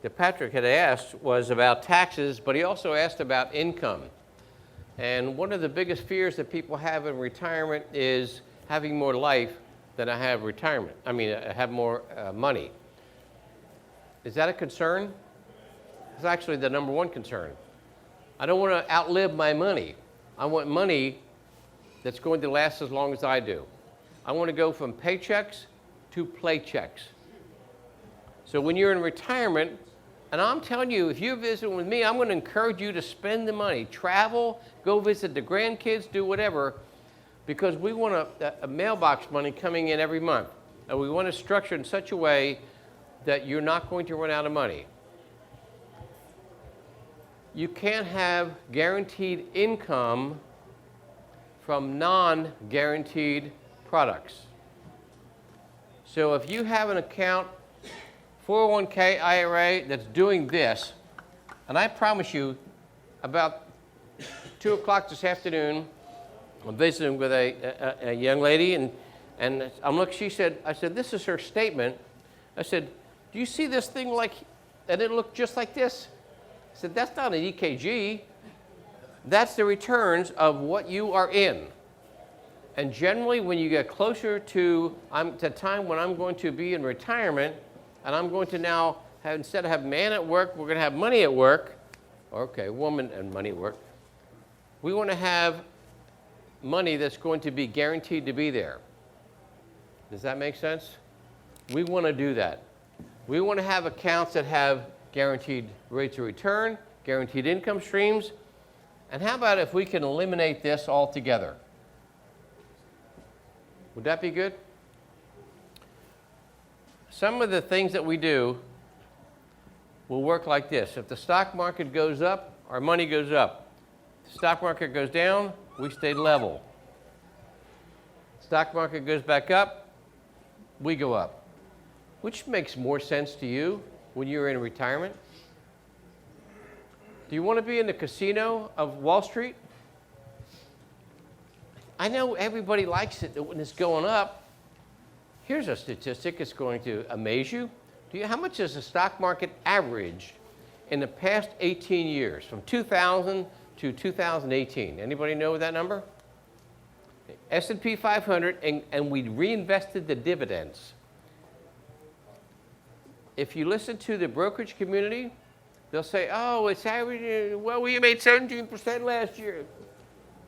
that Patrick had asked was about taxes, but he also asked about income. And one of the biggest fears that people have in retirement is having more life than I have retirement. I mean, have more money. Is that a concern? It's actually the number one concern. I don't want to outlive my money. I want money that's going to last as long as I do. I want to go from paychecks to playchecks. So when you're in retirement, and I'm telling you, if you're visiting with me, I'm going to encourage you to spend the money. Travel, go visit the grandkids, do whatever, because we want a mailbox money coming in every month. And we want to structure it in such a way that you're not going to run out of money. You can't have guaranteed income from non-guaranteed products. So if you have an account, 401k IRA that's doing this, and I promise you, about 2 o'clock this afternoon, I'm visiting with a young lady, and I'm looking, she said, I said, this is her statement. I said, do you see this thing like, and it looked just like this? I said, that's not an EKG. That's the returns of what you are in. And generally, when you get closer to the time when I'm going to be in retirement, and I'm going to now have, instead of have man at work, we're going to have money at work. Okay, woman and money at work. We want to have money that's going to be guaranteed to be there. Does that make sense? We want to do that. We want to have accounts that have guaranteed rates of return, guaranteed income streams. And how about if we can eliminate this altogether? Would that be good? Some of the things that we do will work like this. If the stock market goes up, our money goes up. If the stock market goes down, we stay level. Stock market goes back up, we go up. Which makes more sense to you when you're in retirement? Do you want to be in the casino of Wall Street? I know everybody likes it when it's going up. Here's a statistic that's going to amaze you. How much is the stock market average in the past 18 years, from 2000 to 2018? Anybody know that number? S&P 500, and we reinvested the dividends. If you listen to the brokerage community, they'll say, oh, it's average, well, we made 17% last year.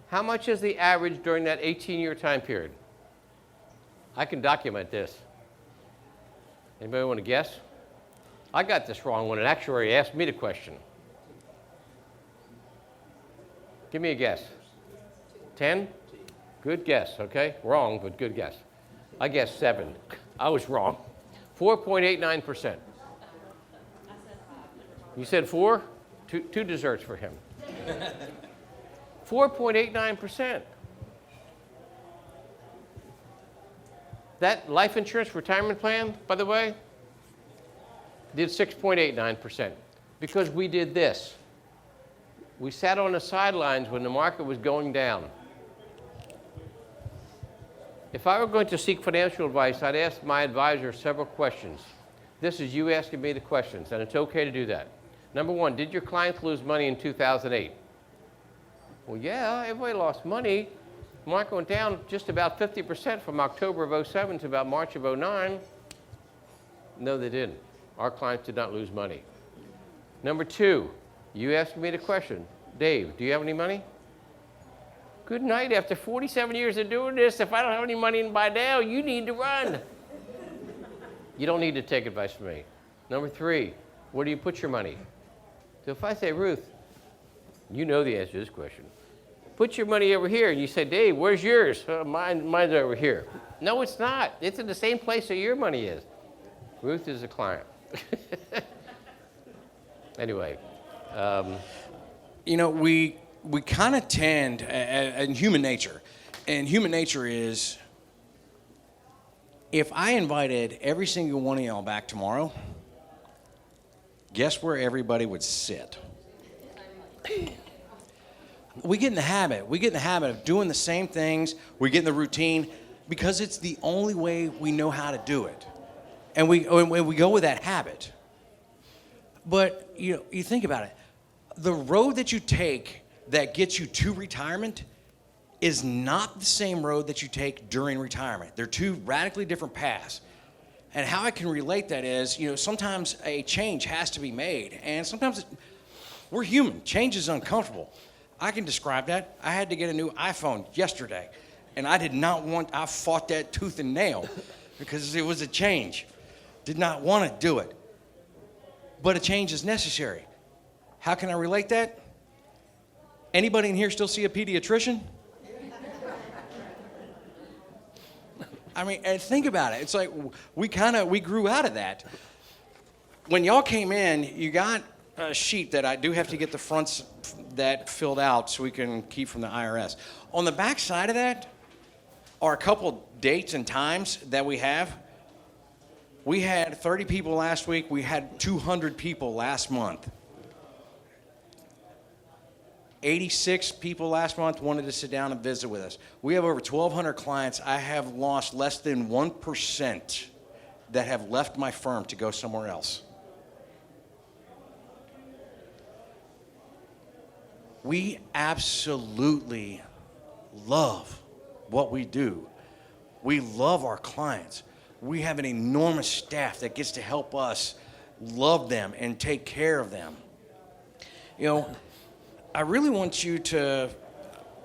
How much is the average during that 18-year time period? I can document this. Anybody want to guess? I got this wrong when an actuary asked me the question. Give me a guess. 10? Good guess, okay? Wrong, but good guess. I guessed 7. I was wrong. 4.89%. You said 4? Two desserts for him. 4.89%. That life insurance retirement plan, by the way, did 6.89% because we did this. We sat on the sidelines when the market was going down. If I were going to seek financial advice, I'd ask my advisor several questions. This is you asking me the questions, and it's okay to do that. Number one, did your clients lose money in 2008? Well, yeah, everybody lost money. The market went down just about 50% from October of 07 to about March of 09. No, they didn't. Our clients did not lose money. Number two, you asked me the question, Dave, do you have any money? Good night. After 47 years of doing this, if I don't have any money by now, you need to run. You don't need to take advice from me. Number three, where do you put your money? So if I say, Ruth, you know the answer to this question. Put your money over here. And you say, Dave, where's yours? Mine's over here. No, it's not. It's in the same place that your money is. Ruth is a client. Anyway. You know, we kind of tend, in human nature, and human nature is, if I invited every single one of y'all back tomorrow, guess where everybody would sit? We get in the habit. We get in the habit of doing the same things. We get in the routine because it's the only way we know how to do it. And we go with that habit. But you think about it. The road that you take that gets you to retirement is not the same road that you take during retirement. They're two radically different paths. And how I can relate that is, sometimes a change has to be made. And sometimes we're human. Change is uncomfortable. I can describe that. I had to get a new iPhone yesterday. And I fought that tooth and nail because it was a change. Did not want to do it. But a change is necessary. How can I relate that? Anybody in here still see a pediatrician? I mean, and think about it. It's like we grew out of that. When y'all came in, you got a sheet that I do have to get the fronts that filled out so we can keep from the IRS. On the back side of that are a couple dates and times that we have. We had 30 people last week. We had 200 people last month. 86 people last month wanted to sit down and visit with us. We have over 1,200 clients. I have lost less than 1% that have left my firm to go somewhere else. We absolutely love what we do. We love our clients. We have an enormous staff that gets to help us love them and take care of them. I really want you to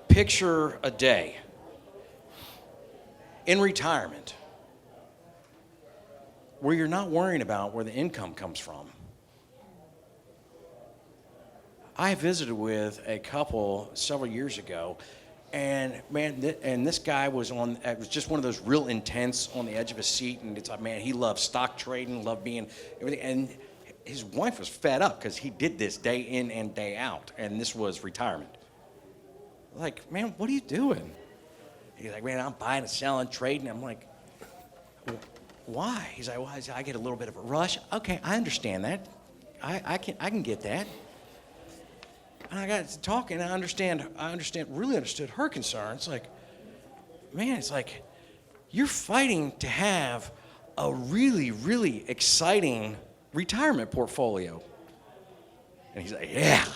picture a day in retirement where you're not worrying about where the income comes from. I visited with a couple several years ago, and man, and this guy it was just one of those real intense, on the edge of his seat, and it's like, man, he loved stock trading, loved being everything, and his wife was fed up because he did this day in and day out, and this was retirement. Like, man, what are you doing? He's like, man, I'm buying and selling, trading. I'm like, why? He's like, well, I get a little bit of a rush. Okay, I understand that. I can get that. And I got to talking, and I really understood her concern. It's like, man, it's like you're fighting to have a really, really exciting retirement portfolio. And he's like, yeah.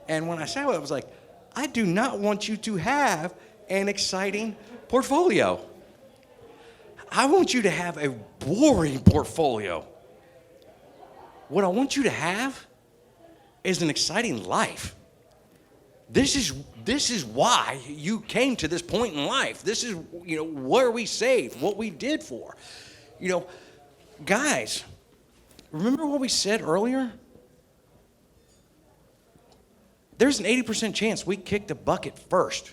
And when I said it, I was like, I do not want you to have an exciting portfolio. I want you to have a boring portfolio. What I want you to have is an exciting life. This is why you came to this point in life. This is, where we saved, what we did for. Guys, remember what we said earlier? There's an 80% chance we kick the bucket first.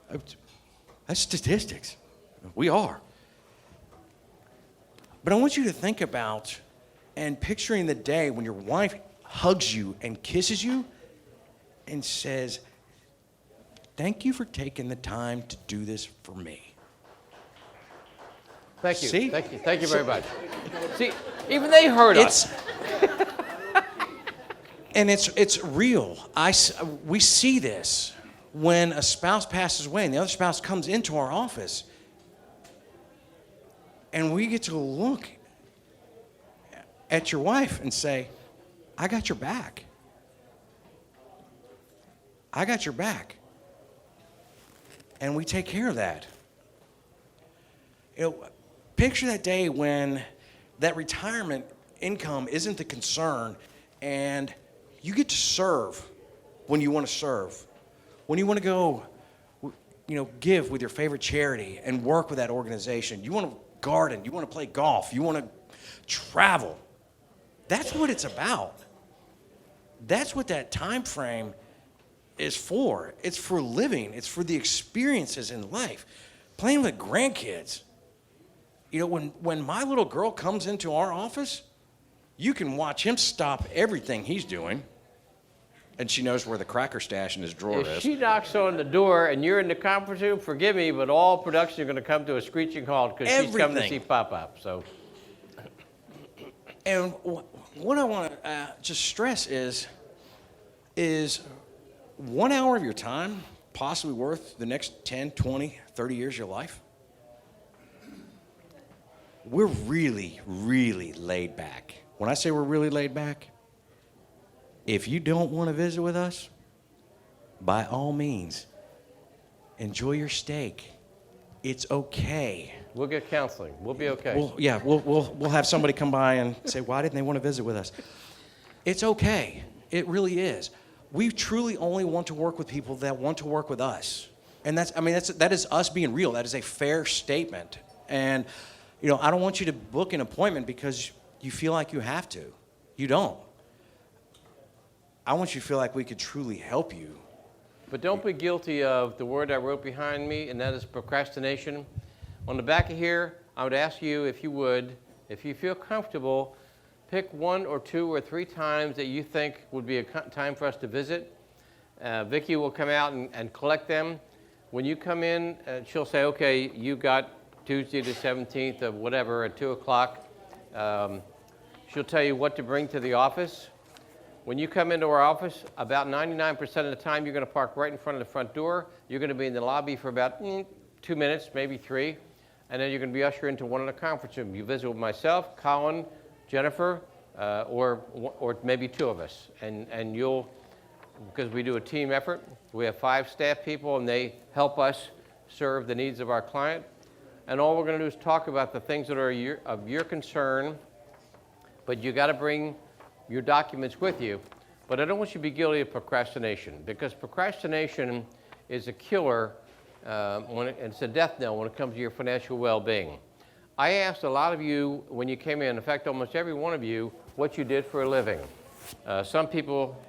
That's statistics. We are. But I want you to think about and picturing the day when your wife hugs you and kisses you and says, thank you for taking the time to do this for me. Thank you. See? Thank you very much. See, even they heard us. And it's real. We see this when a spouse passes away and the other spouse comes into our office, and we get to look at your wife and say, I got your back. I got your back. And we take care of that. Picture that day when that retirement income isn't the concern, and you get to serve when you want to serve. When you want to go, give with your favorite charity and work with that organization. You want to garden. You want to play golf. You want to travel. That's what it's about. That's what that time frame is for. It's for living. It's for the experiences in life. Playing with grandkids. When my little girl comes into our office, you can watch him stop everything he's doing, and she knows where the cracker stash in his drawer If is. she knocks on the door and you're in the conference room, forgive me, but all production are going to come to a screeching halt because she's coming to see Pop-Up. So, and what I want to just stress is 1 hour of your time possibly worth the next 10, 20, 30 years of your life? we're really, really laid back. When I say we're really laid back, if you don't want to visit with us, by all means, enjoy your steak. It's okay. We'll get counseling. We'll be okay. We'll have somebody come by and say, why didn't they want to visit with us? It's okay. It really is. We truly only want to work with people that want to work with us. And that is us being real. That is a fair statement. And, I don't want you to book an appointment because you feel like you have to. You don't. I want you to feel like we could truly help you. But don't be guilty of the word I wrote behind me, and that is procrastination. On the back of here, I would ask you, if you would, if you feel comfortable, pick 1 or 2 or 3 times that you think would be a time for us to visit. Vicki will come out and collect them. When you come in, she'll say, okay, you got Tuesday the 17th of whatever at 2 o'clock. She'll tell you what to bring to the office. When you come into our office, about 99% of the time, you're going to park right in front of the front door. You're going to be in the lobby for about 2 minutes, maybe 3, and then you're going to be ushered into one of the conference rooms. You visit with myself, Colin, Jennifer, or maybe 2 of us, and you'll, because we do a team effort, we have 5 staff people, and they help us serve the needs of our client. And all we're going to do is talk about the things that are of your concern, but you got to bring your documents with you. But I don't want you to be guilty of procrastination, because procrastination is a killer, it's a death knell when it comes to your financial well-being. I asked a lot of you when you came in fact, almost every one of you, what you did for a living. Some people,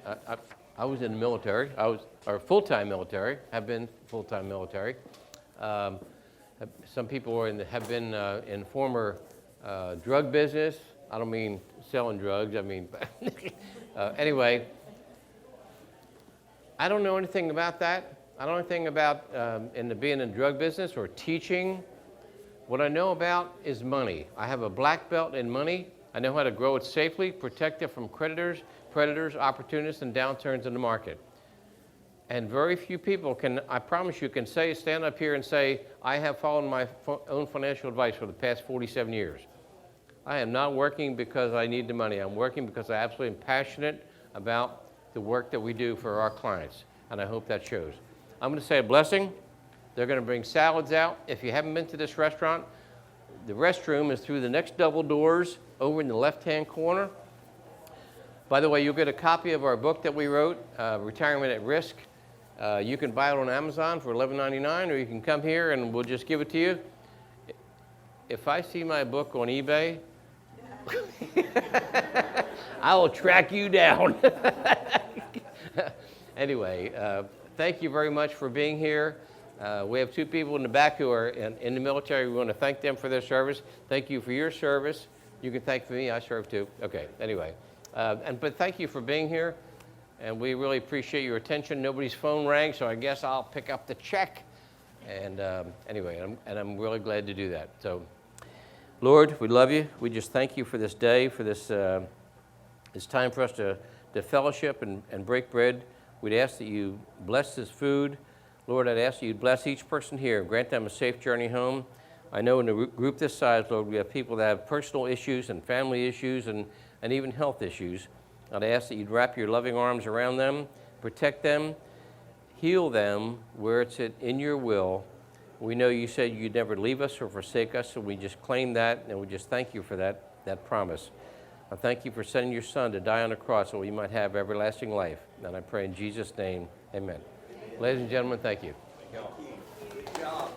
I was in the military, or full-time military, have been full-time military. Some people have been in former drug business. I don't mean selling drugs, I mean, anyway, I don't know anything about that. I don't know anything about being in the drug business or teaching. What I know about is money. I have a black belt in money. I know how to grow it safely, protect it from creditors, predators, opportunists, and downturns in the market. And very few people can, I promise you, can stand up here and say, I have followed my own financial advice for the past 47 years. I am not working because I need the money. I'm working because I absolutely am passionate about the work that we do for our clients, and I hope that shows. I'm going to say a blessing. They're going to bring salads out. If you haven't been to this restaurant, the restroom is through the next double doors over in the left-hand corner. By the way, you'll get a copy of our book that we wrote, Retirement at Risk. You can buy it on Amazon for $11.99, or you can come here and we'll just give it to you. If I see my book on eBay, I will track you down. Anyway, thank you very much for being here. We have 2 people in the back who are in the military. We want to thank them for their service. Thank you for your service. You can thank me. I serve too. Okay, anyway. But thank you for being here. And we really appreciate your attention. Nobody's phone rang, so I guess I'll pick up the check. And anyway, I'm really glad to do that. So, Lord, we love you. We just thank you for this day, for this time for us to fellowship and break bread. We'd ask that you bless this food. Lord, I'd ask that you bless each person here. Grant them a safe journey home. I know in a group this size, Lord, we have people that have personal issues and family issues and even health issues. I'd ask that you'd wrap your loving arms around them, protect them, heal them where it's in your will. We know you said you'd never leave us or forsake us, so we just claim that, and we just thank you for that promise. I thank you for sending your Son to die on the cross so we might have everlasting life. And I pray in Jesus' name, amen. Ladies and gentlemen, thank you. Good job.